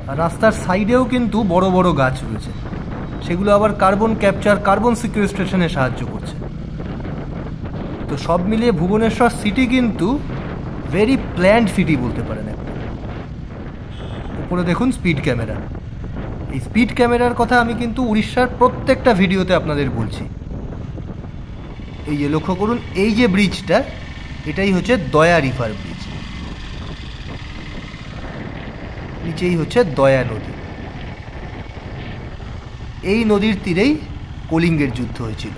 আর রাস্তার সাইডেও কিন্তু বড় বড় গাছ রয়েছে, সেগুলো আবার কার্বন ক্যাপচার, কার্বন সিকুয়েস্ট্রেশনে সাহায্য করছে। তো সব মিলিয়ে ভুবনেশ্বর সিটি কিন্তু ভেরি প্ল্যান্ড সিটি বলতে পারেন একটা। উপরে দেখুন স্পিড ক্যামেরা। এই স্পিড ক্যামেরার কথা আমি কিন্তু উড়িষ্যার প্রত্যেকটা ভিডিওতে আপনাদের বলছি। এই যে লক্ষ্য করুন, এই যে ব্রিজটা, এটাই হচ্ছে দয়া রিভার ব্রিজ। নিচেই হচ্ছে দয়া নদী। এই নদীর তীরেই কলিঙ্গের যুদ্ধ হয়েছিল।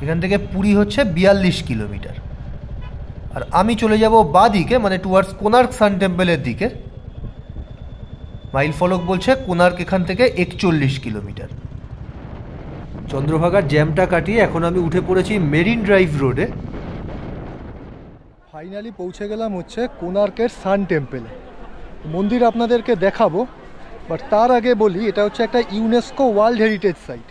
এখান থেকে পুরী হচ্ছে 42 কিলোমিটার। আর আমি চলে যাব বাঁ দিকে, মানে টুয়ার্ডস কোনার্ক সান টেম্পলের দিকে। মাইল ফলক বলছে কোনার্ক এখান থেকে 41 কিলোমিটার। চন্দ্রভাগার জ্যামটা কাটিয়ে এখন আমি উঠে পড়েছি মেরিন ড্রাইভ রোডে। ফাইনালি পৌঁছে গেলাম হচ্ছে কোনার্কের সান টেম্পলে। মন্দির আপনাদেরকে দেখাবো, বাট তার আগে বলি এটা হচ্ছে একটা ইউনেস্কো ওয়ার্ল্ড হেরিটেজ সাইট।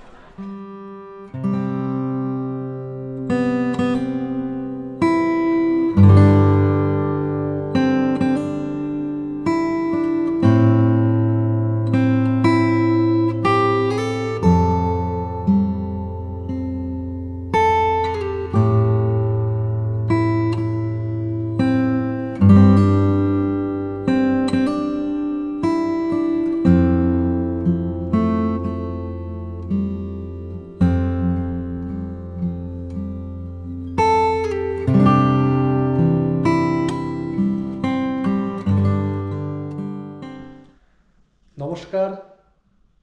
নমস্কার,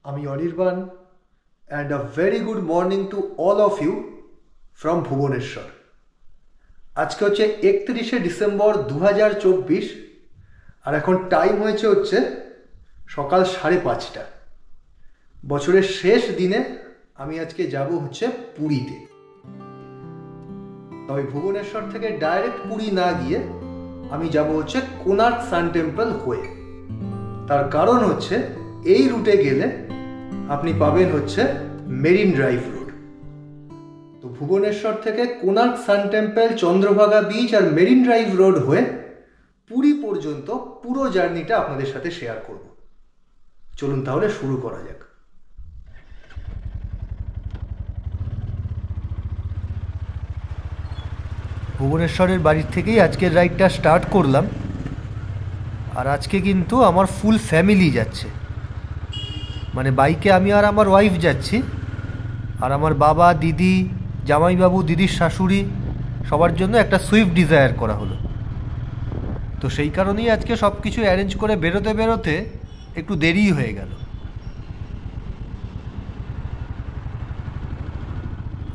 আমি Anirban and a very good morning to all of you from Bhubaneswar. আজকে হচ্ছে 31শে ডিসেম্বর 2024, আর এখন টাইম হচ্ছে সকাল 5:30। বছরের শেষ দিনে আমি আজকে যাব হচ্ছে পুরীতে। তবে ভুবনেশ্বর থেকে ডাইরেক্ট পুরী না গিয়ে আমি যাব হচ্ছে কোনার্ক সান টেম্পল হয়ে। তার কারণ হচ্ছে এই রুটে গেলে আপনি পাবেন হচ্ছে মেরিন ড্রাইভ রোড। তো ভুবনেশ্বর থেকে Konark sun temple, Chandrabhaga beach আর মেরিন ড্রাইভ রোড হয়ে পুরী পর্যন্ত পুরো জার্নিটা আপনাদের সাথে শেয়ার করব। চলুন তাহলে শুরু করা যাক। ভুবনেশ্বরের বাড়ির থেকেই আজকের রাইডটা স্টার্ট করলাম। আর আজকে কিন্তু আমার ফুল ফ্যামিলি যাচ্ছে, মানে বাইকে আমি আর আমার ওয়াইফ যাচ্ছি, আর আমার বাবা, দিদি, জামাইবাবু, দিদির শাশুড়ি, সবার জন্য একটা সুইফট ডিজায়ার করা হলো। তো সেই কারণেই আজকে সব কিছু অ্যারেঞ্জ করে বেরোতে বেরোতে একটু দেরিই হয়ে গেল।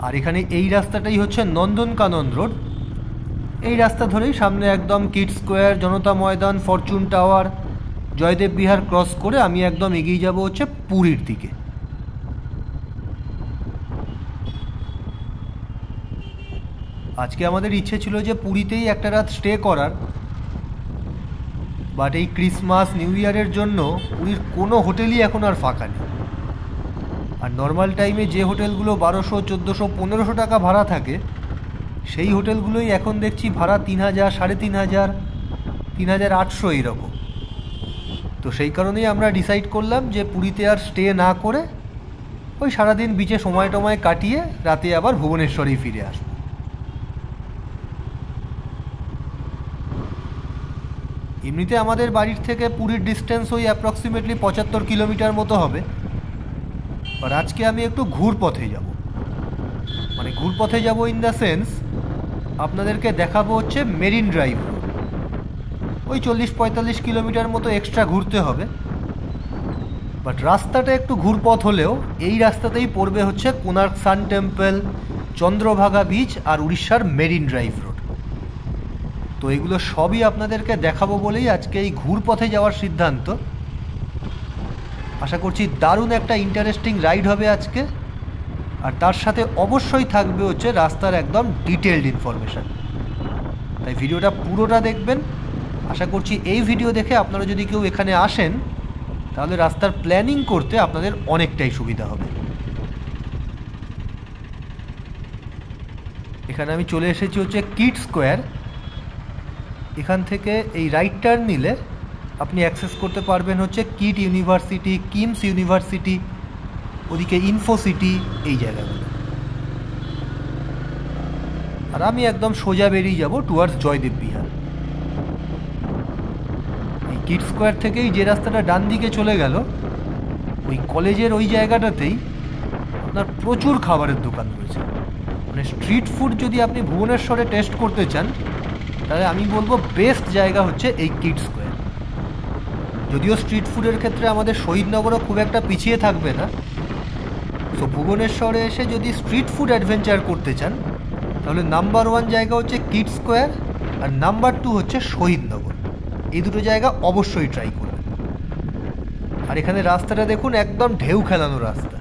আর এখানে এই রাস্তাটাই হচ্ছে নন্দনকানন রোড। এই রাস্তা ধরেই সামনে একদম KIIT square, Janata Maidan, fortune tower, Jaydev Vihar cross করে আমি একদম এগিয়ে যাব হচ্ছে পুরীর দিকে। আজকে আমাদের ইচ্ছে ছিল যে পুরীতেই একটা রাত স্টে করার, বাট এই ক্রিসমাস, নিউ ইয়ারের জন্য পুরীর কোনো হোটেলই এখন আর ফাঁকা নেই। আর নর্মাল টাইমে যে হোটেলগুলো 1200, 1400, 1500 টাকা ভাড়া থাকে, সেই হোটেলগুলোই এখন দেখছি ভাড়া 3000, 3500, 3800 এইরকম। তো সেই কারণেই আমরা ডিসাইড করলাম যে পুরীতে আর স্টে না করে ওই সারাদিন বিচে সময় টময় কাটিয়ে রাতে আবার ভুবনেশ্বরেই ফিরে আসব। এমনিতে আমাদের বাড়ির থেকে পুরীর ডিস্টেন্স ওই অ্যাপ্রক্সিমেটলি 75 কিলোমিটার মতো হবে। আর আজকে আমি একটু ঘুরপথে যাব, মানে ঘুরপথে যাব ইন দ্য সেন্স আপনাদেরকে দেখাবো হচ্ছে মেরিন ড্রাইভ রোড। ওই 40-45 কিলোমিটার মতো এক্সট্রা ঘুরতে হবে, বাট রাস্তাটা একটু ঘুরপথ হলেও এই রাস্তাতেই পড়বে হচ্ছে Konark sun temple, Chandrabhaga beach আর উড়িষ্যার মেরিন ড্রাইভ রোড। তো এগুলো সবই আপনাদেরকে দেখাবো বলেই আজকে এই ঘুরপথে যাওয়ার সিদ্ধান্ত। আশা করছি দারুণ একটা ইন্টারেস্টিং রাইড হবে আজকে, আর তার সাথে অবশ্যই থাকবে হচ্ছে রাস্তার একদম ডিটেলড ইনফরমেশান। তাই ভিডিওটা পুরোটা দেখবেন। আশা করছি এই ভিডিও দেখে আপনারা যদি কেউ এখানে আসেন তাহলে রাস্তার প্ল্যানিং করতে আপনাদের অনেকটাই সুবিধা হবে। এখানে আমি চলে এসেছি হচ্ছে কিড স্কোয়ার। এখান থেকে এই রাইট টার্ন নিলে আপনি অ্যাক্সেস করতে পারবেন হচ্ছে কিট ইউনিভার্সিটি, কিমস ইউনিভার্সিটি, ওদিকে ইনফোসিটি, এই জায়গাগুলো। আর আমি একদম সোজা বেরিয়ে যাব টুয়ার্ডস জয়দেব বিহার। এই কিট স্কোয়ার থেকেই যে রাস্তাটা ডান দিকে চলে গেল, ওই কলেজের ওই জায়গাটাতেই আপনার প্রচুর খাবারের দোকান রয়েছে। মানে স্ট্রিট ফুড যদি আপনি ভুবনেশ্বরে টেস্ট করতে চান, তাহলে আমি বলবো বেস্ট জায়গা হচ্ছে এই কিট স্কোয়ার। যদিও স্ট্রিট ফুডের ক্ষেত্রে আমাদের শহীদনগরও খুব একটা পিছিয়ে থাকবে না, তো ভুবনেশ্বরে এসে যদি স্ট্রিট ফুড অ্যাডভেঞ্চার করতে চান, তাহলে নাম্বার 1 জায়গা হচ্ছে কিট স্কোয়ার, আর নাম্বার 2 হচ্ছে শহীদনগর। এই দুটো জায়গা অবশ্যই ট্রাই করবেন। আর এখানে রাস্তাটা দেখুন, একদম ঢেউ খেলানো রাস্তা।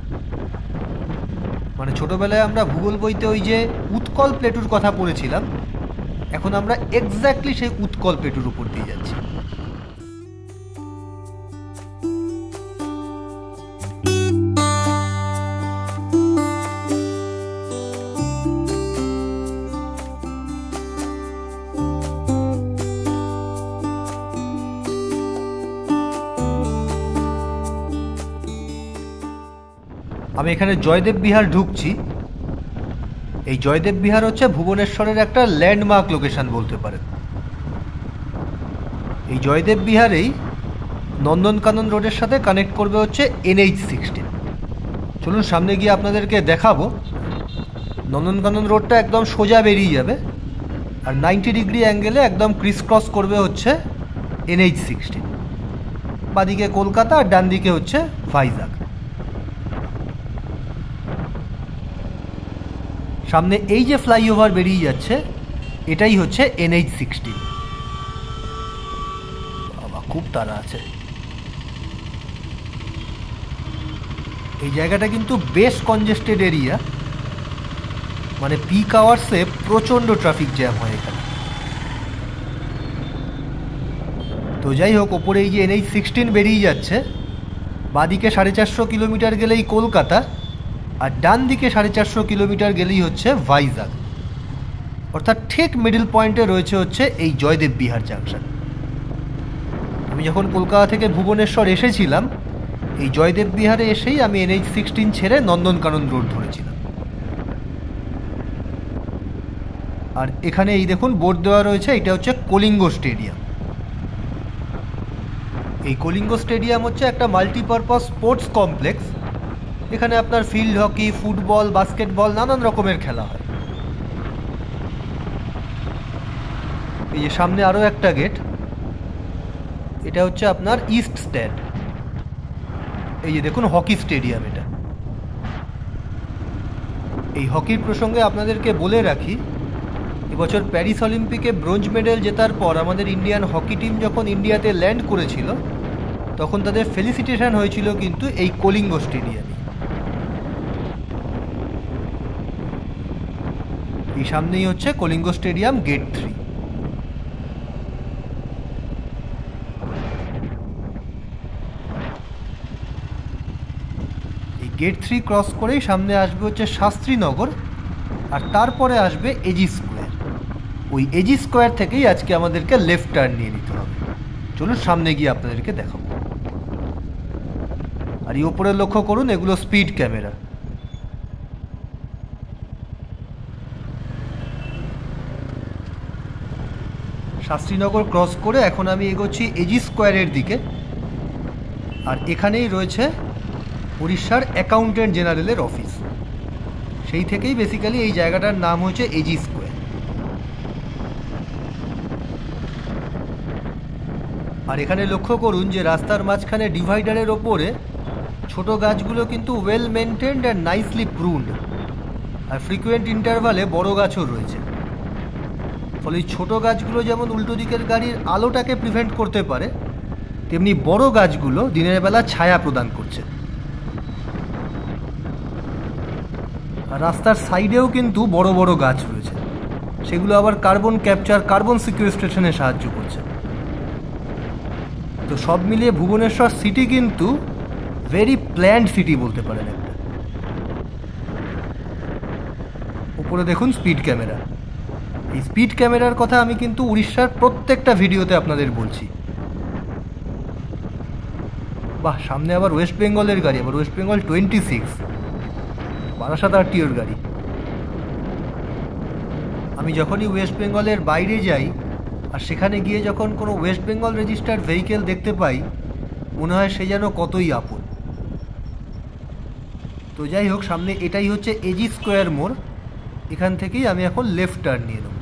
মানে ছোটোবেলায় আমরা ভূগোল বইতে ওই যে উৎকল প্লেটুর কথা পড়েছিলাম, এখন আমরা এক্স্যাক্টলি সেই উৎকল প্লেটুর উপর দিয়ে যাচ্ছি। আমি এখানে জয়দেব বিহার ঢুকছি। এই জয়দেব বিহার হচ্ছে ভুবনেশ্বরের একটা ল্যান্ডমার্ক লোকেশন বলতে পারেন। এই জয়দেব বিহারেই নন্দনকানন রোডের সাথে কানেক্ট করবে হচ্ছে NH-16। চলুন সামনে গিয়ে আপনাদেরকে দেখাবো। নন্দনকানন রোডটা একদম সোজা বেরিয়ে যাবে, আর 90 ডিগ্রি অ্যাঙ্গেলে একদম ক্রিস ক্রস করবে হচ্ছে NH-16। বাদিকে কলকাতা আর ডান দিকে হচ্ছে ভাইজাগ। সামনে এই যে ফ্লাইওভার বেরিয়ে যাচ্ছে, এটাই হচ্ছে NH-16। বাবা, খুব তাড়া আছে। এই জায়গাটা কিন্তু বেশ কনজেস্টেড এরিয়া, মানে পিক আওয়ার্সে প্রচণ্ড ট্রাফিক জ্যাম হয় এখানে। তো যাই হোক, ওপরে এই যে NH-16 বেরিয়ে যাচ্ছে, বাদিকে 450 কিলোমিটার গেলেই কলকাতা, আর ডান দিকে 450 কিলোমিটার গেলেই হচ্ছে ভাইজাগ। অর্থাৎ ঠিক মিডল পয়েন্টে রয়েছে হচ্ছে এই জয়দেব বিহার জাংশন। আমি যখন কলকাতা থেকে ভুবনেশ্বর এসেছিলাম, এই জয়দেব বিহারে এসেই আমি NH-16 ছেড়ে নন্দনকানন রোড ধরেছিলাম। আর এখানে এই দেখুন বোর্ড দেওয়া রয়েছে, এটা হচ্ছে কলিঙ্গ স্টেডিয়াম। এই কলিঙ্গ স্টেডিয়াম হচ্ছে একটা মাল্টিপারপাস স্পোর্টস কমপ্লেক্স। এখানে আপনার ফিল্ড হকি, ফুটবল, বাস্কেটবল, নানান রকমের খেলা হয়। এই যে সামনে আরও একটা গেট, এটা হচ্ছে আপনার ইস্ট স্ট্যান্ড। এই যে দেখুন হকি স্টেডিয়াম এটা। এই হকির প্রসঙ্গে আপনাদেরকে বলে রাখি, এবছর প্যারিস অলিম্পিকে ব্রোঞ্জ মেডেল জেতার পর আমাদের ইন্ডিয়ান হকি টিম যখন ইন্ডিয়াতে ল্যান্ড করেছিল, তখন তাদের ফেলিসিটেশন হয়েছিল কিন্তু এই কলিঙ্গ স্টেডিয়ামে। এই সামনেই হচ্ছে কলিঙ্গ স্টেডিয়াম গেট 3। এই গেট 3 ক্রস করেই সামনে আসবে হচ্ছে শাস্ত্রীনগর, আর তারপরে আসবে এজি স্কোয়ার। ওই এজি স্কোয়ার থেকেই আজকে আমাদেরকে লেফট টার্ন নিয়ে নিতে হবে। চলুন সামনে গিয়ে আপনাদেরকে দেখাবো। আর এই ওপরে লক্ষ্য করুন, এগুলো স্পিড ক্যামেরা। শাস্ত্রীনগর ক্রস করে এখন আমি এগোচ্ছি এজি স্কোয়ারের দিকে। আর এখানেই রয়েছে উড়িষ্যার অ্যাকাউন্টেন্ট জেনারেলের অফিস। সেই থেকেই বেসিক্যালি এই জায়গাটার নাম হচ্ছে এজি স্কোয়ার। আর এখানে লক্ষ্য করুন যে রাস্তার মাঝখানে ডিভাইডারের ওপরে ছোট গাছগুলো কিন্তু well maintained and nicely pruned, আর ফ্রিকুয়েন্ট ইন্টারভালে বড় গাছও রয়েছে। ফলে এই ছোটো গাছগুলো যেমন উল্টো দিকের গাড়ির আলোটাকে প্রিভেন্ট করতে পারে, তেমনি বড় গাছগুলো দিনের বেলা ছায়া প্রদান করছে। আর রাস্তার সাইডেও কিন্তু বড় বড় গাছ রয়েছে, সেগুলো আবার কার্বন ক্যাপচার, কার্বন সিকুয়েস্ট্রেশনে সাহায্য করছে। তো সব মিলিয়ে ভুবনেশ্বর সিটি কিন্তু ভেরি প্ল্যান্ড সিটি বলতে পারেন একটা। উপরে দেখুন স্পিড ক্যামেরা। এই স্পিড ক্যামেরার কথা আমি কিন্তু উড়িষ্যার প্রত্যেকটা ভিডিওতে আপনাদের বলছি। বাহ, সামনে আবার ওয়েস্ট বেঙ্গলের গাড়ি, আবার ওয়েস্ট বেঙ্গল 26, বারাসাত আরটিওর গাড়ি। আমি যখনই ওয়েস্ট বেঙ্গলের বাইরে যাই আর সেখানে গিয়ে যখন কোনো ওয়েস্ট বেঙ্গল রেজিস্টার্ড ভেহিকেল দেখতে পাই, মনে হয় সে যেন কতই আপন। তো যাই হোক, সামনে এটাই হচ্ছে এজি স্কোয়ার মোড়, এখান থেকেই আমি এখন লেফট টার্ন নিয়ে নেব।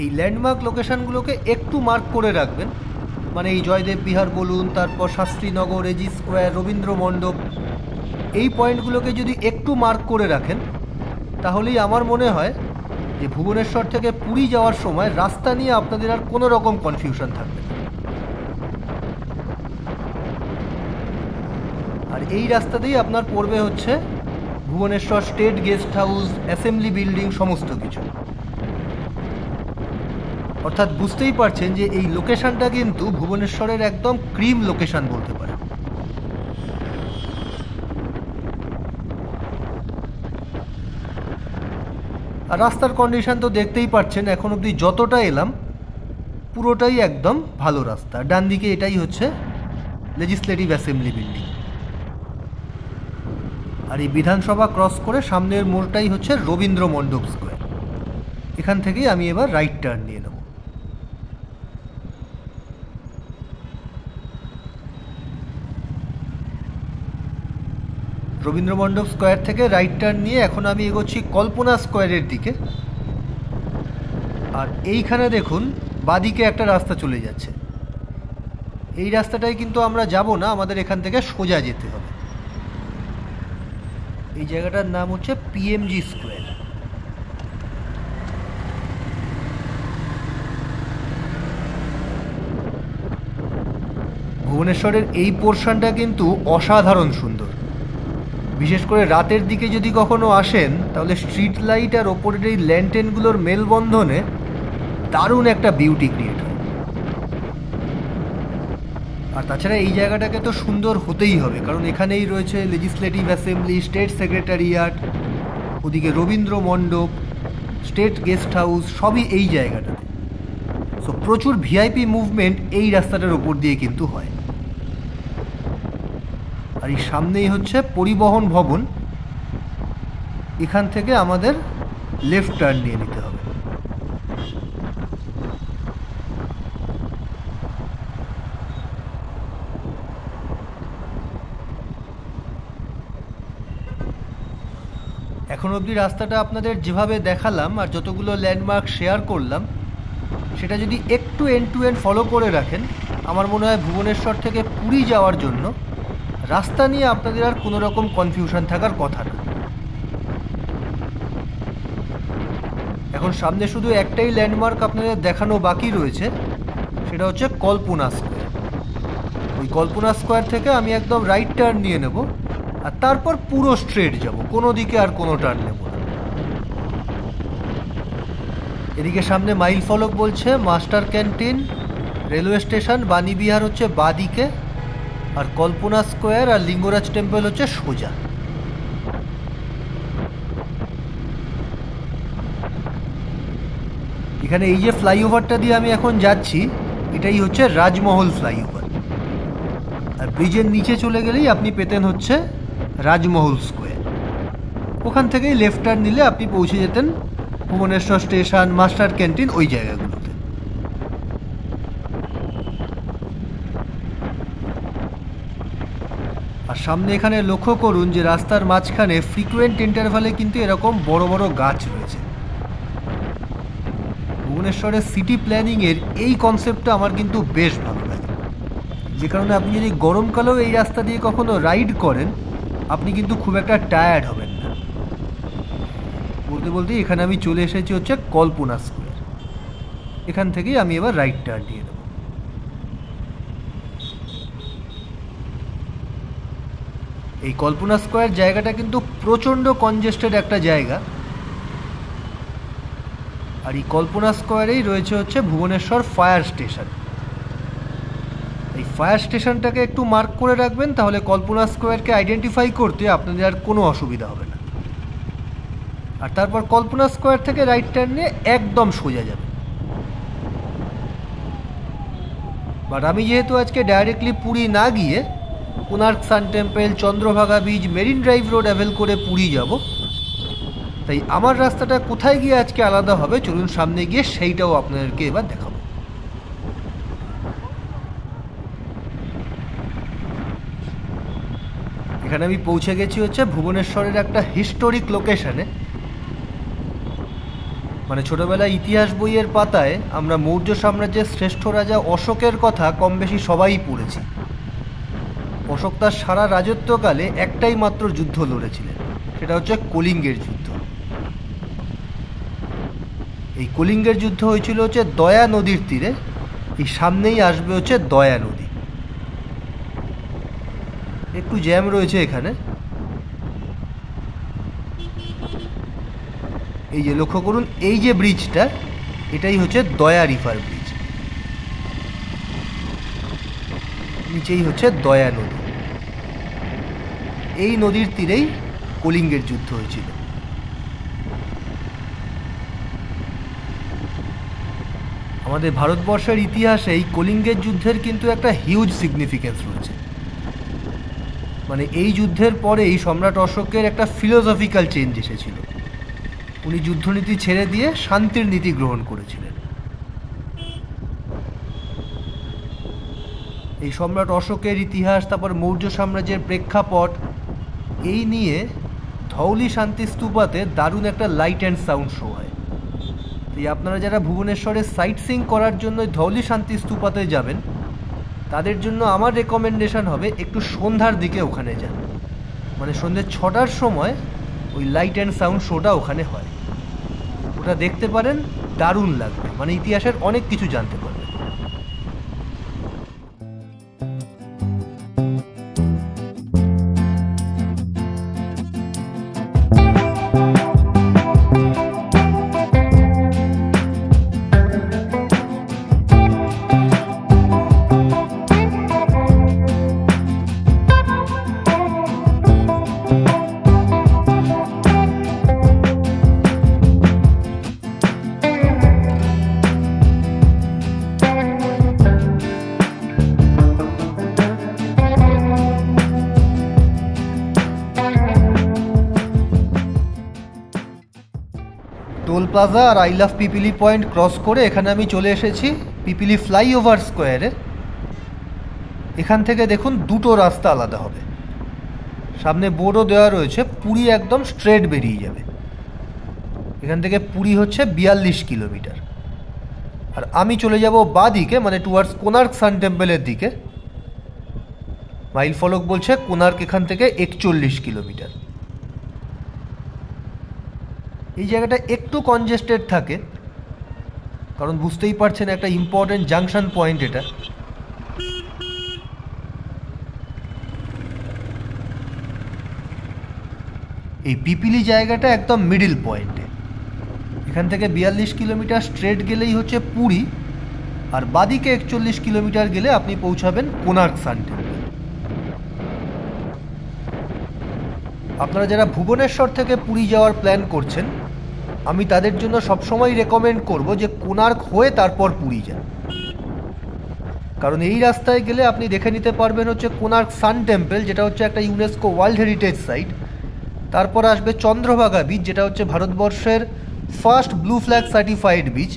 এই ল্যান্ডমার্ক লোকেশানগুলোকে একটু মার্ক করে রাখবেন, মানে এই জয়দেব বিহার বলুন, তারপর শাস্ত্রীনগর, এজি স্কোয়ার, রবীন্দ্র মণ্ডপ, এই পয়েন্টগুলোকে যদি একটু মার্ক করে রাখেন তাহলেই আমার মনে হয় যে ভুবনেশ্বর থেকে পুরী যাওয়ার সময় রাস্তা নিয়ে আপনাদের আর কোনো রকম কনফিউশন থাকবে না। আর এই রাস্তাতেই আপনার পড়বে হচ্ছে Bhubaneswar state guest house, assembly building, সমস্ত কিছু। অর্থাৎ বুঝতেই পারছেন যে এই লোকেশনটা কিন্তু ভুবনেশ্বরের একদম ক্রিম লোকেশন বলতে পারেন। আর রাস্তার কন্ডিশন তো দেখতেই পাচ্ছেন, এখন অবধি যতটা এলাম পুরোটাই একদম ভালো রাস্তা। ডান দিকে এটাই হচ্ছে লেজিসলেটিভ অ্যাসেম্বলি বিল্ডিং, আর এই বিধানসভা ক্রস করে সামনের মোড়টাই হচ্ছে রবীন্দ্র মণ্ডপ স্কোয়ার। এখান থেকেই আমি এবার রাইট টার্ন নিয়ে নেব। রবীন্দ্র মণ্ডপ স্কোয়ার থেকে রাইট টার্ন নিয়ে এখন আমি এগোচ্ছি কল্পনা স্কোয়ারের দিকে। আর এইখানে দেখুন বাদিকে একটা রাস্তা চলে যাচ্ছে। এই রাস্তাটাই কিন্তু আমরা যাব না, আমাদের এখান থেকে সোজা যেতে হবে। এই জায়গাটার নাম হচ্ছে পিএমজি স্কোয়ার। ভুবনেশ্বরের এই পোর্শনটা কিন্তু অসাধারণ সুন্দর। বিশেষ করে রাতের দিকে যদি কখনো আসেন তাহলে স্ট্রিট লাইট আর ওপরের এই ল্যান্টেনগুলোর মেলবন্ধনে দারুণ একটা বিউটি ক্রিয়েট হয়। আর তাছাড়া এই জায়গাটাকে তো সুন্দর হতেই হবে, কারণ এখানেই রয়েছে লেজিসলেটিভ অ্যাসেম্বলি, স্টেট সেক্রেটারিয়াট, ওদিকে রবীন্দ্র মণ্ডপ, স্টেট গেস্ট হাউস, সবই এই জায়গাটাতে। সো প্রচুর ভিআইপি মুভমেন্ট এই রাস্তাটার ওপর দিয়ে কিন্তু হয়। আর এই সামনেই হচ্ছে পরিবহন ভবন, এখান থেকে আমাদের লেফট টার্ন নিয়ে নিতে হবে। এখন অবধি রাস্তাটা আপনাদের যেভাবে দেখালাম আর যতগুলো ল্যান্ডমার্ক শেয়ার করলাম, সেটা যদি একটু এন্ড টু এন্ড ফলো করে রাখেন, আমার মনে হয় ভুবনেশ্বর থেকে পুরী যাওয়ার জন্য রাস্তা নিয়ে আপনাদের আর কোনো রকম কনফিউশন থাকার কথা না। এখন সামনে শুধু একটাই ল্যান্ডমার্ক আপনাদের দেখানো বাকি রয়েছে, সেটা হচ্ছে কল্পনা স্কোয়ার। ওই কল্পনা স্কোয়ার থেকে আমি একদম রাইট টার্ন নিয়ে নেব, আর তারপর পুরো স্ট্রেট যাব, কোনো দিকে আর কোনো টার্ন নেব না। এদিকে সামনে মাইল ফলক বলছে মাস্টার ক্যান্টিন, রেলওয়ে স্টেশন, বাণীবিহার হচ্ছে বাদিকে, আর কল্পনা স্কোয়ার আর লিঙ্গরাজ টেম্পল হচ্ছে সোজা। এখানে এই যে ফ্লাইওভারটা দিয়ে আমি এখন যাচ্ছি, এটাই হচ্ছে রাজমহল ফ্লাইওভার। আর ব্রিজের নিচে চলে গেলেই আপনি পেতেন হচ্ছে রাজমহল স্কোয়ার। ওখান থেকেই লেফট টার্ন নিলে আপনি পৌঁছে যেতেন ভুবনেশ্বর স্টেশন, মাস্টার ক্যান্টিন, ওই জায়গাগুলোতে। আর সামনে এখানে লক্ষ্য করুন যে রাস্তার মাঝখানে ফ্রিকুয়েন্ট ইন্টারভালে কিন্তু এরকম বড় বড় গাছ রয়েছে। ভুবনেশ্বরের সিটি প্ল্যানিংয়ের এই কনসেপ্টটা আমার কিন্তু বেশ ভালো লাগে, যে কারণে আপনি যদি গরমকালেও এই রাস্তা দিয়ে কখনো রাইড করেন, আপনি কিন্তু খুব একটা টায়ার্ড হবেন না। বলতে বলতেই এখানে আমি চলে এসেছি হচ্ছে কল্পনা স্কোয়ার। এখান থেকেই আমি এবার রাইট টার্ন নিয়ে নেব। এই কল্পনা স্কোয়ার জায়গাটা কিন্তু প্রচণ্ড কনজেস্টেড একটা জায়গা। আর এই কল্পনা স্কোয়ারেই রয়েছে হচ্ছে ভুবনেশ্বর ফায়ার স্টেশন। এই ফায়ার স্টেশনটাকে একটু মার্ক করে রাখবেন, তাহলে কল্পনা স্কোয়ারকে আইডেন্টিফাই করতে আপনাদের আর কোনো অসুবিধা হবে না। আর তারপর কল্পনা স্কোয়ার থেকে রাইট টার্ন নিয়ে একদম সোজা যাবে। বাট আমি যেহেতু আজকে ডাইরেক্টলি পুরী না গিয়ে Konark sun temple, Chandrabhaga beach, marine drive road avail করে পুরী যাব, তাই আমার রাস্তাটা কোথায় গিয়ে আজকে আলাদা হবে চলুন সামনে গিয়ে সেইটাও আপনাদেরকে এবার দেখাবো। এখানে আমি পৌঁছে গেছি হচ্ছে ভুবনেশ্বরের একটা হিস্টোরিক লোকেশনে। মানে ছোটবেলায় ইতিহাস বইয়ের পাতায় আমরা মৌর্য সাম্রাজ্যের শ্রেষ্ঠ রাজা অশোকের কথা কম বেশি সবাই পড়েছি। অশোক তার সারা রাজত্বকালে একটাই মাত্র যুদ্ধ লড়েছিলেন, সেটা হচ্ছে কলিঙ্গের যুদ্ধ। এই কলিঙ্গের যুদ্ধ হয়েছিল হচ্ছে দয়া নদীর তীরে। এই সামনেই আসবে হচ্ছে দয়া নদী। একটু জ্যাম রয়েছে এখানে। এই যে লক্ষ্য করুন, এই যে ব্রিজটা, এটাই হচ্ছে দয়া রিভার ব্রিজ। নিচেই হচ্ছে দয়া নদী। এই নদীর তীরেই কলিঙ্গের যুদ্ধ হয়েছিল। আমাদের ভারতবর্ষের ইতিহাসে এই কলিঙ্গের যুদ্ধের কিন্তু একটা হিউজ সিগনিফিকেন্স রয়েছে। মানে এই যুদ্ধের পরেই সম্রাট অশোকের একটা ফিলোসফিক্যাল চেঞ্জ এসেছিল। উনি যুদ্ধনীতি ছেড়ে দিয়ে শান্তির নীতি গ্রহণ করেছিলেন। এই সম্রাট অশোকের ইতিহাস, তারপর মৌর্য সাম্রাজ্যের প্রেক্ষাপট, এই নিয়ে ধৌলি শান্তি স্তূপাতে দারুণ একটা লাইট অ্যান্ড সাউন্ড শো হয়। এই আপনারা যারা ভুবনেশ্বরে সাইট সিইং করার জন্য ধৌলি শান্তি স্তূপাতে যাবেন, তাদের জন্য আমার রেকমেন্ডেশন হবে একটু সন্ধ্যার দিকে ওখানে যান। মানে সন্ধ্যে 6টার সময় ওই লাইট অ্যান্ড সাউন্ড শোটা ওখানে হয়। ওটা দেখতে পারেন, দারুণ লাগবে। মানে ইতিহাসের অনেক কিছু জানতে পারবেন। টোল প্লাজা আর I love Pipili point cross করে এখানে আমি চলে এসেছি পিপিলি ফ্লাইওভার স্কোয়ারে। এখান থেকে দেখুন দুটো রাস্তা আলাদা হবে। সামনে বোর্ডও দেওয়া রয়েছে, পুরী একদম স্ট্রেট বেরিয়ে যাবে। এখান থেকে পুরী হচ্ছে 42 কিলোমিটার। আর আমি চলে যাব বাঁ দিকে, মানে টুয়ার্ডস কোনার্ক সান টেম্পলের দিকে। মাইল ফলক বলছে কোনার্ক এখান থেকে 41 কিলোমিটার। এই জায়গাটা একটু কনজেস্টেড থাকে, কারণ বুঝতেই পারছেন একটা ইম্পর্টেন্ট জাংশন পয়েন্ট এটা। এই পিপিলি জায়গাটা একদম মিডিল পয়েন্টে। এখান থেকে 42 কিলোমিটার স্ট্রেট গেলেই হচ্ছে পুরী, আর বাদিকে 41 কিলোমিটার গেলে আপনি পৌঁছাবেন কোনার্ক সান টেম্পল। আপনারা যারা ভুবনেশ্বর থেকে পুরী যাওয়ার প্ল্যান করছেন, আমি তাদের জন্য সবসময় রেকমেন্ড করব যে কোনার্ক হয়ে তারপর পুরী যান। কারণ এই রাস্তায় গেলে আপনি দেখে নিতে পারবেন হচ্ছে কোনার্ক সান টেম্পল, যেটা হচ্ছে একটা ইউনেস্কো ওয়ার্ল্ড হেরিটেজ সাইট। তারপর আসবে চন্দ্রভাগা বিচ, যেটা হচ্ছে ভারতবর্ষের first blue flag certified beach.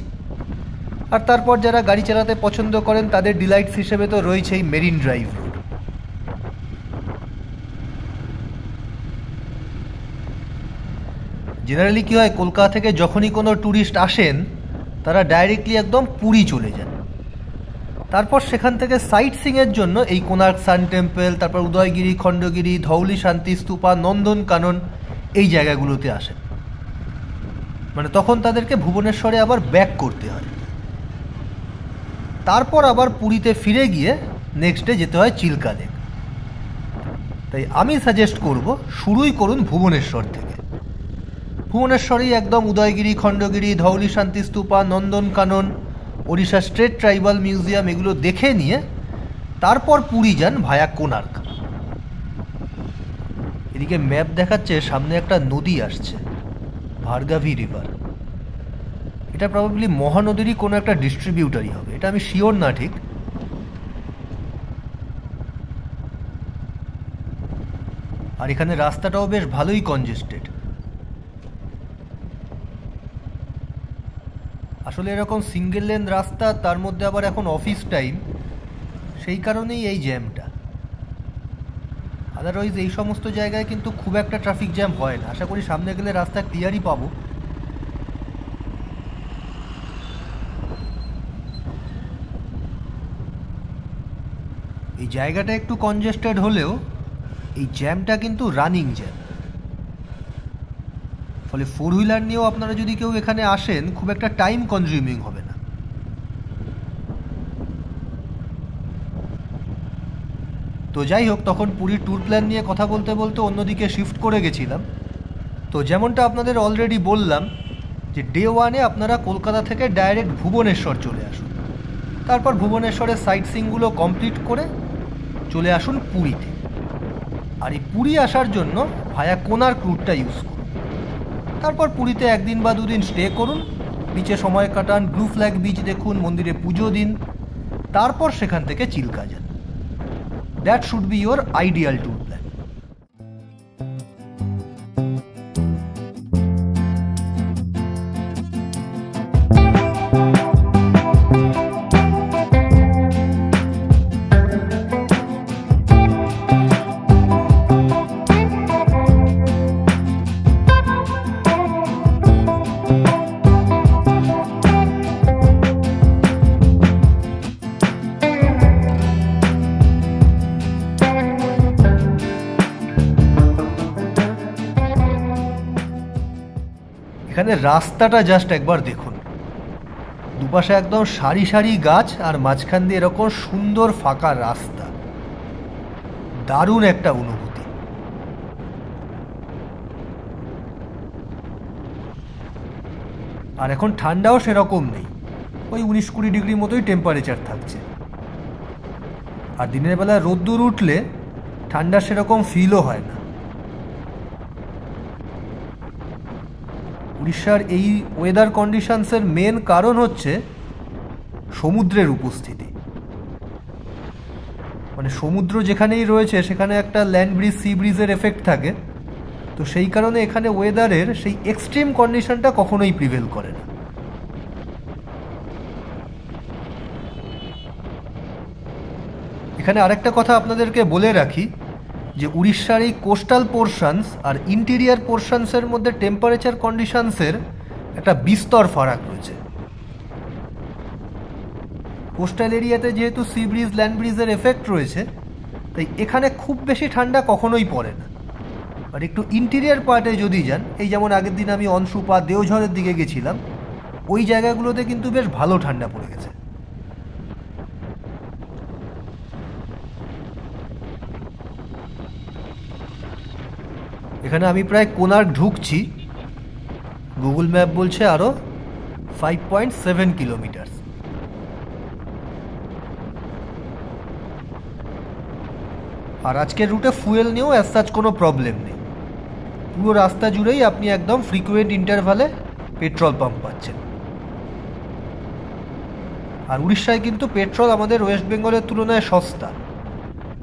আর তারপর যারা গাড়ি চালাতে পছন্দ করেন তাদের ডিলাইটস হিসেবে তো রয়েছেই মেরিন ড্রাইভ রোড। জেনারেলি কী হয়, কলকাতা থেকে যখনই কোনো ট্যুরিস্ট আসেন তারা ডাইরেক্টলি একদম পুরী চলে যান। তারপর সেখান থেকে সাইট সিইংয়ের জন্য এই কোনার্ক সান টেম্পল, তারপর উদয়গিরি, খণ্ডগিরি, ধৌলি শান্তি স্তূপা, নন্দনকানন, এই জায়গাগুলোতে আসেন। মানে তখন তাদেরকে ভুবনেশ্বরে আবার ব্যাক করতে হয়। তারপর আবার পুরীতে ফিরে গিয়ে নেক্সট ডে যেতে হয় চিল্কা লেক। তাই আমি সাজেস্ট করব শুরুই করুন ভুবনেশ্বর থেকে। ভুবনেশ্বরেই একদম Udayagiri, Khandagiri, Dhauli Shanti Stupa, Nandankanan, Odisha state tribal museum এগুলো দেখে নিয়ে তারপর পুরী যান ভায়া কোনার্ক। এদিকে ম্যাপ দেখাচ্ছে সামনে একটা নদী আসছে, ভার্গাভি রিভার। এটা প্রবাবলি মহানদীরই কোনো একটা ডিস্ট্রিবিউটারই হবে, এটা আমি শিওর না ঠিক। আর এখানে রাস্তাটাও বেশ ভালোই কনজেস্টেড। আসলে এরকম সিঙ্গেল লেন রাস্তা, তার মধ্যে আবার এখন অফিস টাইম, সেই কারণেই এই জ্যামটা। আদারওয়াইজ এই সমস্ত জায়গায় কিন্তু খুব একটা ট্রাফিক জ্যাম হয় না। আশা করি সামনে গেলে রাস্তা ক্লিয়ারই পাবো। এই জায়গাটা একটু কনজেস্টেড হলেও এই জ্যামটা কিন্তু রানিং জ্যাম, ফলে ফোর হুইলার নিয়েও আপনারা যদি কেউ এখানে আসেন খুব একটা টাইম কনজিউমিং হবে না। তো যাই হোক, তখন পুরীর ট্যুর প্ল্যান নিয়ে কথা বলতে বলতে অন্যদিকে শিফট করে গেছিলাম। তো যেমনটা আপনাদের অলরেডি বললাম যে ডে 1-এ আপনারা কলকাতা থেকে ডাইরেক্ট ভুবনেশ্বর চলে আসুন, তারপর ভুবনেশ্বরের সাইট সিইংগুলো কমপ্লিট করে চলে আসুন পুরীতে। আর এই পুরী আসার জন্য ভায়া কোনার্ক রুটটা ইউজ করুন। তারপর পুরীতে একদিন বা দুদিন স্টে করুন, বিচে সময় কাটান, ব্লু ফ্ল্যাগ বিচ দেখুন, মন্দিরে পুজো দিন, তারপর সেখান থেকে চিল্কা যান। That should be your ideal tour plan. এখানে রাস্তাটা জাস্ট একবার দেখুন, দুপাশে একদম সারি সারি গাছ আর মাঝখান দিয়ে এরকম সুন্দর ফাঁকা রাস্তা, দারুণ একটা অনুভূতি। আর এখন ঠান্ডাও সেরকম নেই, ওই 19-20 ডিগ্রি মতোই টেম্পারেচার থাকছে। আর দিনের বেলা রোদ্দুর উঠলে ঠান্ডা সেরকম ফিলও হয় না। উড়িষ্যার এই ওয়েদার কন্ডিশনসের মেন কারণ হচ্ছে সমুদ্রের উপস্থিতি। মানে সমুদ্র যেখানেই রয়েছে সেখানে একটা ল্যান্ড ব্রিজ, সি ব্রিজের এফেক্ট থাকে, তো সেই কারণে এখানে ওয়েদারের সেই এক্সট্রিম কন্ডিশনটা কখনোই প্রিভেল করে না। এখানে আরেকটা কথা আপনাদেরকে বলে রাখি যে উড়িষ্যার এই কোস্টাল পোর্শনস আর ইন্টেরিয়ার পোর্শনসের মধ্যে টেম্পারেচার কন্ডিশনসের একটা বিস্তর ফারাক রয়েছে। কোস্টাল এরিয়াতে যেহেতু সি ব্রিজ, ল্যান্ড ব্রিজের এফেক্ট রয়েছে, তাই এখানে খুব বেশি ঠান্ডা কখনোই পড়ে না। আর একটু ইন্টেরিয়ার পার্টে যদি যান, এই যেমন আগের দিন আমি অনসুপা, দেওঝরের দিকে গেছিলাম, ওই জায়গাগুলোতে কিন্তু বেশ ভালো ঠান্ডা পড়ে গেছে। এখানে আমি প্রায় কোনার্ক ঢুকছি, গুগল ম্যাপ বলছে আরও 5.7 কিলোমিটার। আর আজকের রুটে ফুয়েল নিয়েও অ্যাজ সাচ কোনো প্রবলেম নেই। পুরো রাস্তা জুড়েই আপনি একদম ফ্রিকুয়েন্ট ইন্টারভালে পেট্রোল পাম্প পাচ্ছেন। আর উড়িষ্যায় কিন্তু পেট্রোল আমাদের ওয়েস্ট বেঙ্গলের তুলনায় সস্তা।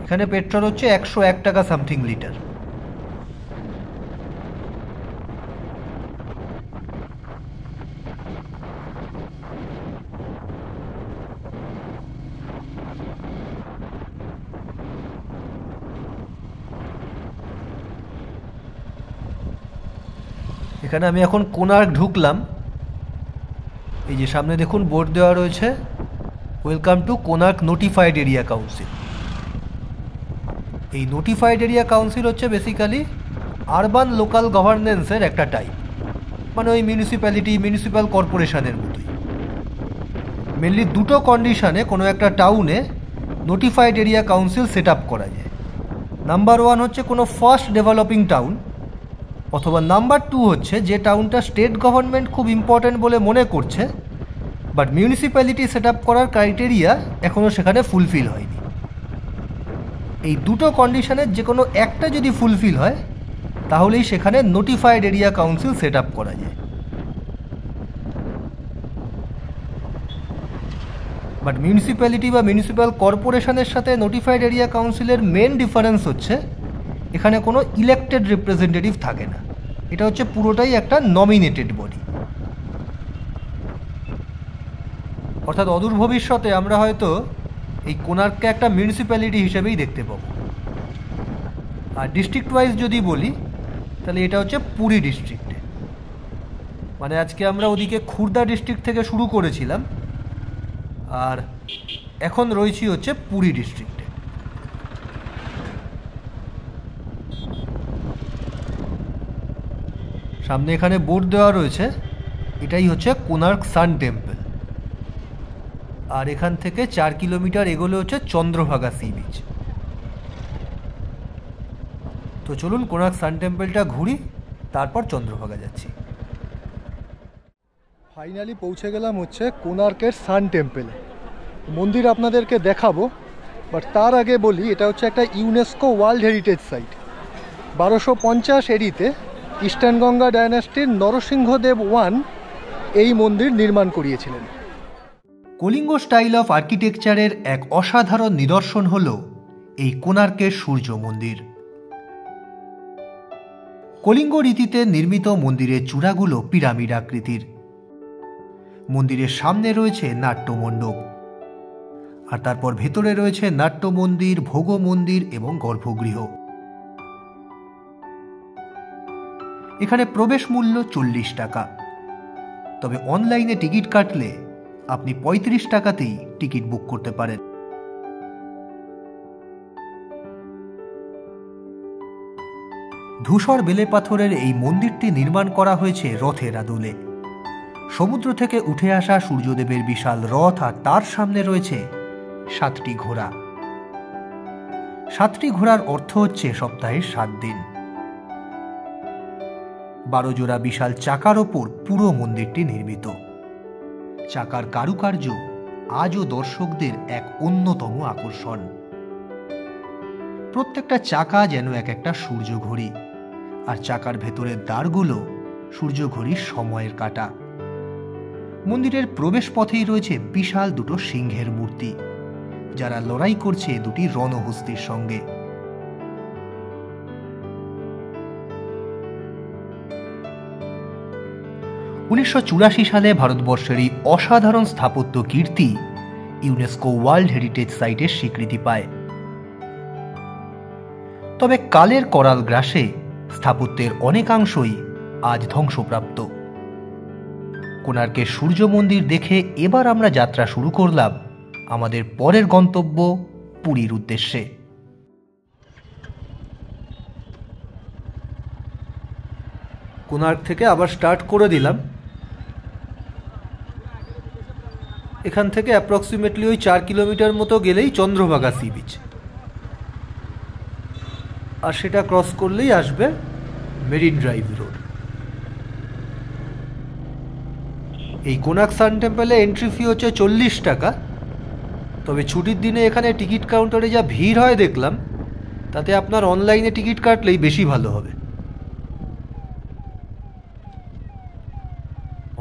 এখানে পেট্রোল হচ্ছে 101 টাকা সামথিং লিটার। এখানে আমি এখন কোনার্ক ঢুকলাম। এই যে সামনে দেখুন বোর্ড দেওয়া রয়েছে, welcome to Konark notified area council. এই নোটিফাইড এরিয়া কাউন্সিল হচ্ছে বেসিক্যালি আরবান লোকাল গভর্নেন্সের একটা টাইপ, মানে ওই মিউনিসিপ্যালিটি, মিউনিসিপ্যাল কর্পোরেশনের মতোই। মেনলি দুটো কন্ডিশনে কোনো একটা টাউনে notified area council set up করা যায়। নাম্বার 1 হচ্ছে কোনো ফার্স্ট ডেভেলপিং টাউন, অথবা নাম্বার 2 হচ্ছে যে টাউনটা স্টেট গভর্নমেন্ট খুব ইম্পর্ট্যান্ট বলে মনে করছে, বাট মিউনিসিপ্যালিটি সেট আপ করার ক্রাইটেরিয়া এখনও সেখানে ফুলফিল হয়নি। এই দুটো কন্ডিশনের যে কোনো একটা যদি ফুলফিল হয়, তাহলেই সেখানে notified area council set up করা যায়। বাট মিউনিসিপ্যালিটি বা মিউনিসিপ্যাল কর্পোরেশনের সাথে নোটিফাইড এরিয়া কাউন্সিলের মেন ডিফারেন্স হচ্ছে এখানে কোনো ইলেক্টেড রিপ্রেজেন্টেটিভ থাকে না, এটা হচ্ছে পুরোটাই একটা নমিনেটেড বডি। অর্থাৎ অদূর ভবিষ্যতে আমরা হয়তো এই কোণার্ককে একটা মিউনিসিপ্যালিটি হিসেবেই দেখতে পাবো। আর ডিস্ট্রিক্ট ওয়াইজ যদি বলি তাহলে এটা হচ্ছে পুরী ডিস্ট্রিক্টে, মানে আজকে আমরা ওদিকে খুর্দা ডিস্ট্রিক্ট থেকে শুরু করেছিলাম আর এখন রয়েছি হচ্ছে পুরী ডিস্ট্রিক্টে। সামনে এখানে বোর্ড দেওয়া রয়েছে, এটাই হচ্ছে কোণার্ক সান টেম্পল। আর এখান থেকে 4 কিলোমিটার এগোলে হচ্ছে চন্দ্রভাগা সি বিচ। তো চলুন কোণার্ক সান টেম্পলটা ঘুরি, তারপর চন্দ্রভাগা যাচ্ছি। ফাইনালি পৌঁছে গেলাম হচ্ছে কোণার্কের সান টেম্পলে। মন্দির আপনাদেরকে দেখাবো, বাট তার আগে বলি এটা হচ্ছে একটা ইউনেস্কো ওয়ার্ল্ড হেরিটেজ সাইট। 1250 এডিতে ইস্টার্ন গঙ্গা ডায়নাস্টির নরসিংহদেব ওয়ান এই মন্দির নির্মাণ করিয়েছিলেন। কলিঙ্গ স্টাইল অফ আর্কিটেকচারের এক অসাধারণ নিদর্শন হল এই কোণার্কের সূর্য মন্দির। কলিঙ্গ রীতিতে নির্মিত মন্দিরের চূড়াগুলো পিরামিড আকৃতির। মন্দিরের সামনে রয়েছে নাট্যমণ্ডপ, আর তারপর ভেতরে রয়েছে নাট্য মন্দির, ভোগ মন্দির এবং গর্ভগৃহ। এখানে প্রবেশ মূল্য 40 টাকা, তবে অনলাইনে টিকিট কাটলে আপনি 35 টাকাতেই টিকিট বুক করতে পারেন। ধূসর বেলে পাথরের এই মন্দিরটি নির্মাণ করা হয়েছে রথের আদলে। সমুদ্র থেকে উঠে আসা সূর্যদেবের বিশাল রথ, আর তার সামনে রয়েছে 7টি ঘোড়া। 7টি ঘোড়ার অর্থ হচ্ছে সপ্তাহের 7 দিন। 12 জোড়া বিশাল চাকার ওপর পুরো মন্দিরটি নির্মিত। চাকার কারুকার্য আজও দর্শকদের এক অন্যতম আকর্ষণ। প্রত্যেকটা চাকা যেন এক একটা সূর্য ঘড়ি, আর চাকার ভেতরের দ্বারগুলো সূর্য ঘড়ির সময়ের কাঁটা। মন্দিরের প্রবেশ পথেই রয়েছে বিশাল দুটো সিংহের মূর্তি, যারা লড়াই করছে দুটি রণহস্তির সঙ্গে। (1984) সালে ভারতবর্ষের এই অসাধারণ স্থাপত্য কীর্তি ইউনেস্কো ওয়ার্ল্ড হেরিটেজ সাইটের স্বীকৃতি পায়। তবে কালের করাল গ্রাসে স্থাপত্যের অনেকাংশই আজ ধ্বংসপ্রাপ্ত। কোণার্কের সূর্য মন্দির দেখে এবার আমরা যাত্রা শুরু করলাম আমাদের পরের গন্তব্য পুরীর উদ্দেশ্যে। কোণার্ক থেকে আবার স্টার্ট করে দিলাম। এখান থেকে অ্যাপ্রক্সিমেটলি ওই 4 কিলোমিটার মতো গেলেই চন্দ্রভাগা সি বিচ, আর সেটা ক্রস করলেই আসবে মেরিন ড্রাইভ রোড। এই কোণার্ক সান টেম্পলে এন্ট্রি ফি হচ্ছে 40 টাকা, তবে ছুটির দিনে এখানে টিকিট কাউন্টারে যা ভিড় হয় দেখলাম, তাতে আপনার অনলাইনে টিকিট কাটলেই বেশি ভালো হবে।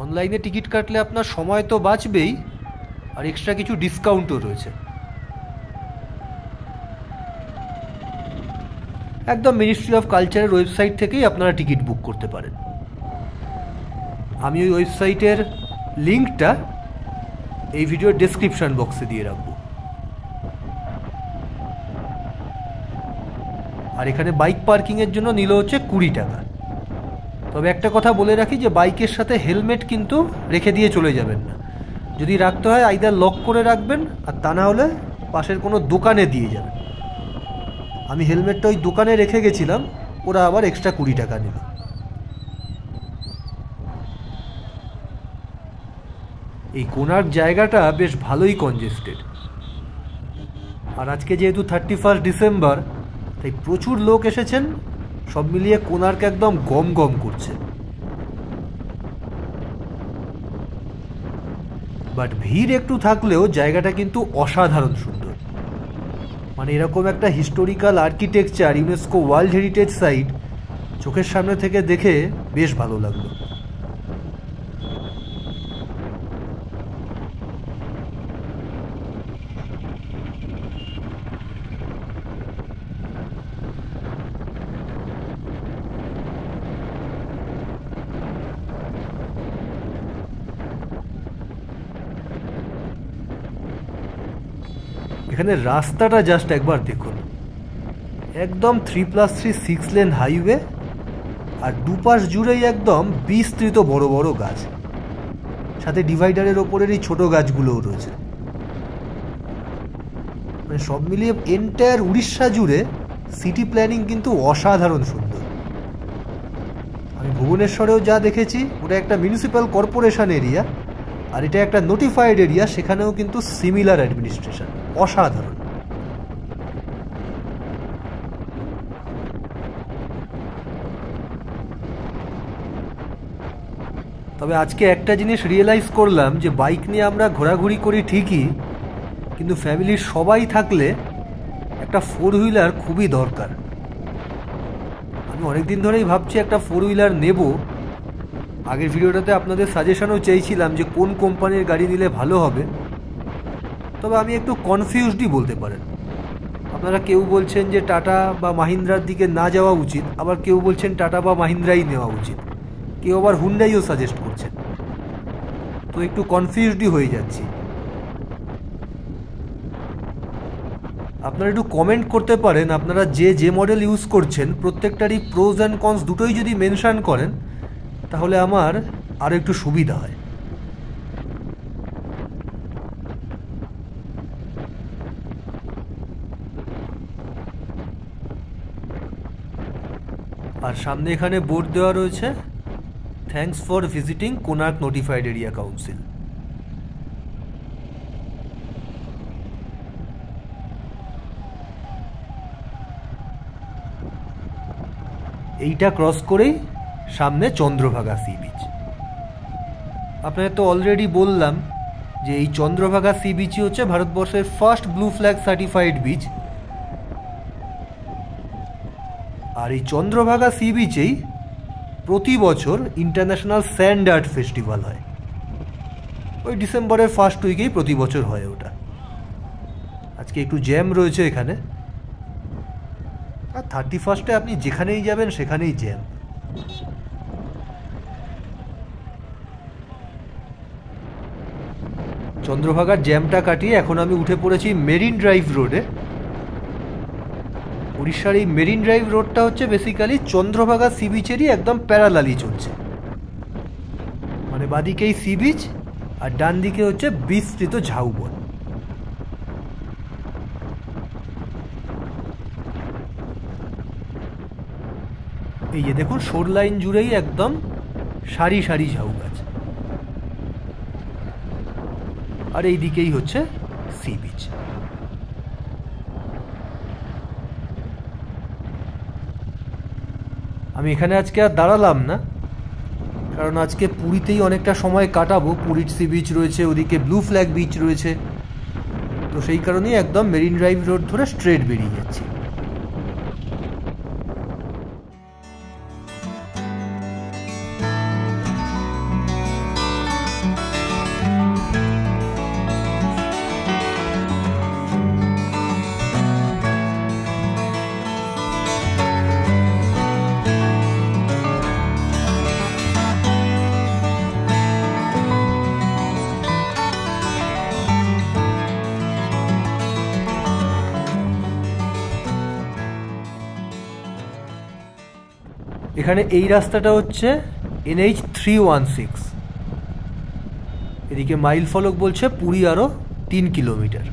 অনলাইনে টিকিট কাটলে আপনার সময় তো বাঁচবেই, আর এক্সট্রা কিছু ডিসকাউন্টও রয়েছে। একদম মিনিস্ট্রি অফ কালচারের ওয়েবসাইট থেকেই আপনারা টিকিট বুক করতে পারেন। আমি ওই ওয়েবসাইটের লিঙ্কটা এই ভিডিওর ডেসক্রিপশন বক্সে দিয়ে রাখব। আর এখানে বাইক পার্কিংয়ের জন্য নিল হচ্ছে 20 টাকা। তবে একটা কথা বলে রাখি যে বাইকের সাথে হেলমেট কিন্তু রেখে দিয়ে চলে যাবেন না। যদি রাখতে হয় আইদার লক করে রাখবেন, আর তা না হলে পাশের কোনো দোকানে দিয়ে যাবেন। আমি হেলমেটটা ওই দোকানে রেখে গেছিলাম, ওরা আবার এক্সট্রা 20 টাকা নিল। এই কোণার্ক জায়গাটা বেশ ভালোই কনজেস্টেড, আর আজকে যেহেতু 31 ডিসেম্বর, তাই প্রচুর লোক এসেছেন। সব মিলিয়ে কোণার্ক একদম গম গম করছে। বাট ভিড় একটু থাকলেও জায়গাটা কিন্তু অসাধারণ সুন্দর। মানে এরকম একটা historical architecture, UNESCO world heritage site চোখের সামনে থেকে দেখে বেশ ভালো লাগলো। এখানে রাস্তাটা জাস্ট একবার দেখুন, একদম 3+3 6 লেন হাইওয়ে, আর দুপাশ জুড়েই একদম বিস্তৃত বড় বড় গাছ, সাথে ডিভাইডারের ওপরের এই ছোট গাছগুলোও রয়েছে। মানে সব মিলিয়ে এন্টায়ার উড়িষ্যা জুড়ে সিটি প্ল্যানিং কিন্তু অসাধারণ সুন্দর। আমি ভুবনেশ্বরেও যা দেখেছি ওটা একটা মিউনিসিপ্যাল কর্পোরেশন এরিয়া, আর এটা একটা নোটিফাইড এরিয়া, সেখানেও কিন্তু সিমিলার অ্যাডমিনিস্ট্রেশন, অসাধারণ। তবে আজকে একটা জিনিস রিয়েলাইজ করলাম যে বাইক নিয়ে আমরা ঘোরাঘুরি করি ঠিকই, কিন্তু ফ্যামিলির সবাই থাকলে একটা 4 হুইলার খুবই দরকার। আমি অনেকদিন ধরেই ভাবছি একটা 4 হুইলার নেব। আগের ভিডিওটাতে আপনাদের সাজেশনও চেয়েছিলাম যে কোন কোম্পানির গাড়ি নিলে ভালো হবে, তবে আমি একটু কনফিউজডই বলতে পারেন। আপনারা কেউ বলছেন যে টাটা বা মাহিন্দ্রার দিকে না যাওয়া উচিত, আবার কেউ বলছেন টাটা বা মাহিন্দ্রাই নেওয়া উচিত, কেউ আবার হুন্ডাইও সাজেস্ট করছেন। তো একটু কনফিউজডই হয়ে যাচ্ছি। আপনারা একটু কমেন্ট করতে পারেন আপনারা যে মডেল ইউজ করছেন প্রত্যেকটারই প্রোজ অ্যান্ড কনস দুটোই যদি মেনশন করেন তাহলে আমার আরও একটু সুবিধা হয়। আর সামনে এখানে বোর্ড দেওয়া রয়েছে, thanks for visiting Konark notified area council. এইটা ক্রস করেই সামনে চন্দ্রভাগা সি বিচ। আপনাদের তো অলরেডি বললাম যে এই চন্দ্রভাগা সি বিচই হচ্ছে ভারতবর্ষের first blue flag certified beach. আর এই চন্দ্রভাগা সি বিচেই প্রতি বছর ইন্টারন্যাশনাল স্যান্ড আর্ট ফেস্টিভ্যাল হয়। ওই ডিসেম্বরের ফার্স্ট উইকেই প্রতি বছর হয় ওটা। আজকে একটু জ্যাম রয়েছে এখানে, আর 31 আপনি যেখানেই যাবেন সেখানেই জ্যাম। চন্দ্রভাগার জ্যামটা কাটিয়ে এখন আমি উঠে পড়েছি মেরিন ড্রাইভ রোডে। উড়িষ্যার এই মেরিন ড্রাইভ রোডটা হচ্ছে বেসিক্যালি চন্দ্রভাগা সি বিচেরই একদম প্যারালালি চলছে। মানে বাদিকেই সি বিচ আর ডান দিকে হচ্ছে বিস্তৃত ঝাউবন। এই যে দেখুন শোর লাইন জুড়েই একদম সারি সারি ঝাউ গাছ, আর এই দিকেই হচ্ছে সি বিচ। আমি এখানে আজকে আর দাঁড়ালাম না, কারণ আজকে পুরীতেই অনেকটা সময় কাটাবো। পুরীর সি বিচ রয়েছে, ওদিকে ব্লু ফ্ল্যাগ বিচ রয়েছে, তো সেই কারণেই একদম মেরিন ড্রাইভ রোড ধরে স্ট্রেট বেরিয়ে যাচ্ছি। এখানে এই রাস্তাটা হচ্ছে NH 316। এদিকে মাইল ফলক বলছে পুরী আরও 3 কিলোমিটার,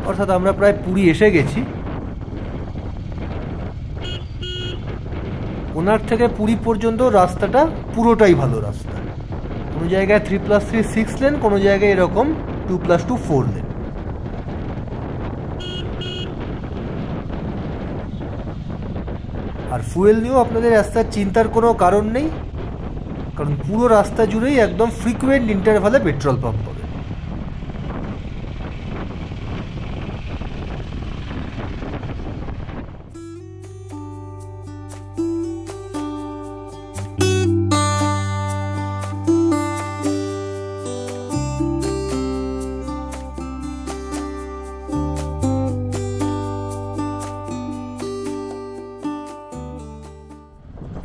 অর্থাৎ আমরা প্রায় পুরী এসে গেছি। কোনার থেকে পুরী পর্যন্ত রাস্তাটা পুরোটাই ভালো রাস্তা। কোনো জায়গায় 3+3 6 লেন, কোনো জায়গায় এরকম 2+2 4 লেন। আর ফুয়েল নিয়েও আপনাদের রাস্তার চিন্তার কোনো কারণ নেই, কারণ পুরো রাস্তা জুড়েই একদম ফ্রিকুয়েন্ট ইন্টারভালে পেট্রোল পাম্প পাবে।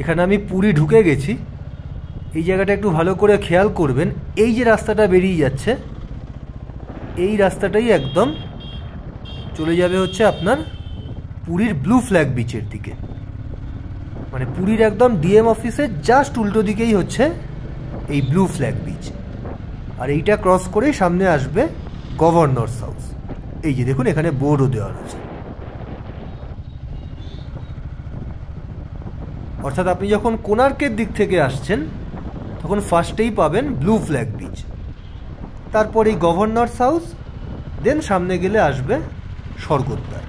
এখানে আমি পুরী ঢুকে গেছি। এই জায়গাটা একটু ভালো করে খেয়াল করবেন, এই যে রাস্তাটা বেরিয়ে যাচ্ছে এই রাস্তাটাই একদম চলে যাবে হচ্ছে আপনার পুরীর ব্লু ফ্ল্যাগ বিচের দিকে। মানে পুরীর একদম ডিএম অফিসের জাস্ট উল্টো দিকেই হচ্ছে এই ব্লু ফ্ল্যাগ বিচ। আর এইটা ক্রস করেই সামনে আসবে গভর্নরস হাউস। এই যে দেখুন এখানে বোর্ডও দেওয়া রয়েছে। অর্থাৎ আপনি যখন কোণার্কের দিক থেকে আসছেন তখন ফার্স্টেই পাবেন ব্লু ফ্ল্যাগ বিচ, তারপর এই গভর্নরস হাউস, দেন সামনে গেলে আসবে স্বর্গদ্বার।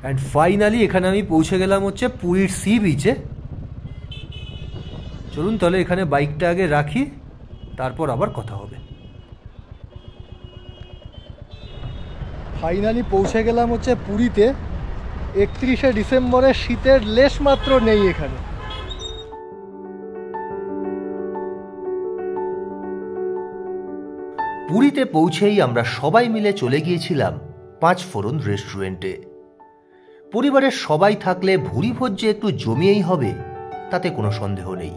অ্যান্ড ফাইনালি এখানে আমি পৌঁছে গেলাম হচ্ছে পুরীর সি বিচে। চলুন তাহলে এখানে বাইকটা আগে রাখি, তারপর আবার কথা হবে। ফাইনালি পৌঁছে গেলাম হচ্ছে পুরীতে। 31শে ডিসেম্বরের শীতের লেশ মাত্র নেই এখানে। পুরীতে পৌঁছেই আমরা সবাই মিলে চলে গিয়েছিলাম 5 ফোরন রেস্টুরেন্টে। পরিবারের সবাই থাকলে ভুরিভোজ যে একটু জমিয়েই হবে তাতে কোনো সন্দেহ নেই।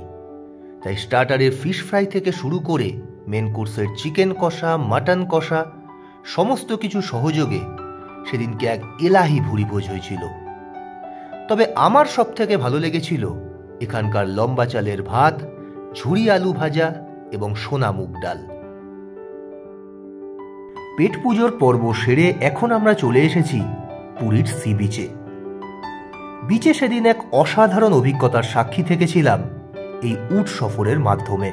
তাই স্টার্টারের ফিশ ফ্রাই থেকে শুরু করে মেন কোর্সের চিকেন কষা, মাটন কষা সমস্ত কিছু সহযোগে সেদিনকে এক এলাহি ভুরিভোজ হয়েছিল। তবে আমার সব থেকে ভালো লেগেছিল এখানকার লম্বা চালের ভাত, ঝুরি আলু ভাজা এবং সোনা মুগ ডাল। পেট পুজোর পর্ব সেরে এখন আমরা চলে এসেছি পুরীর সি বিচে। বিচে সেদিন এক অসাধারণ অভিজ্ঞতার সাক্ষী থেকেছিলাম এই উট সফরের মাধ্যমে।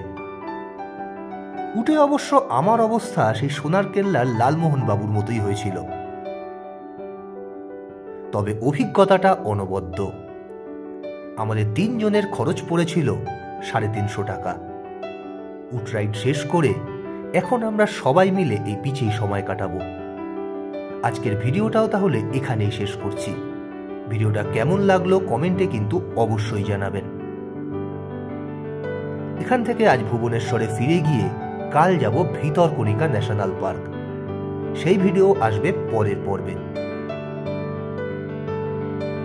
উটে অবশ্য আমার অবস্থা সেই সোনার কেল্লার লালমোহন বাবুর মতোই হয়েছিল। তবে অভিজ্ঞতাটা অনবদ্য। আমাদের 3 জনের খরচ পড়েছিল 350 টাকা। উট রাইড শেষ করে এখন আমরা সবাই মিলে এই বিচেই সময় কাটাবো। আজকের ভিডিওটাও তাহলে এখানেই শেষ করছি। ভিডিওটা কেমন লাগলো কমেন্টে কিন্তু অবশ্যই জানাবেন। এখান থেকে আজ ভুবনেশ্বরে ফিরে গিয়ে কাল যাব ভিতরকণিকা ন্যাশনাল পার্ক। সেই ভিডিও আসবে পরের পর্বে।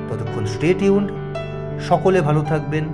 ততক্ষণ স্টে টিউনড, সকলে ভালো থাকবেন।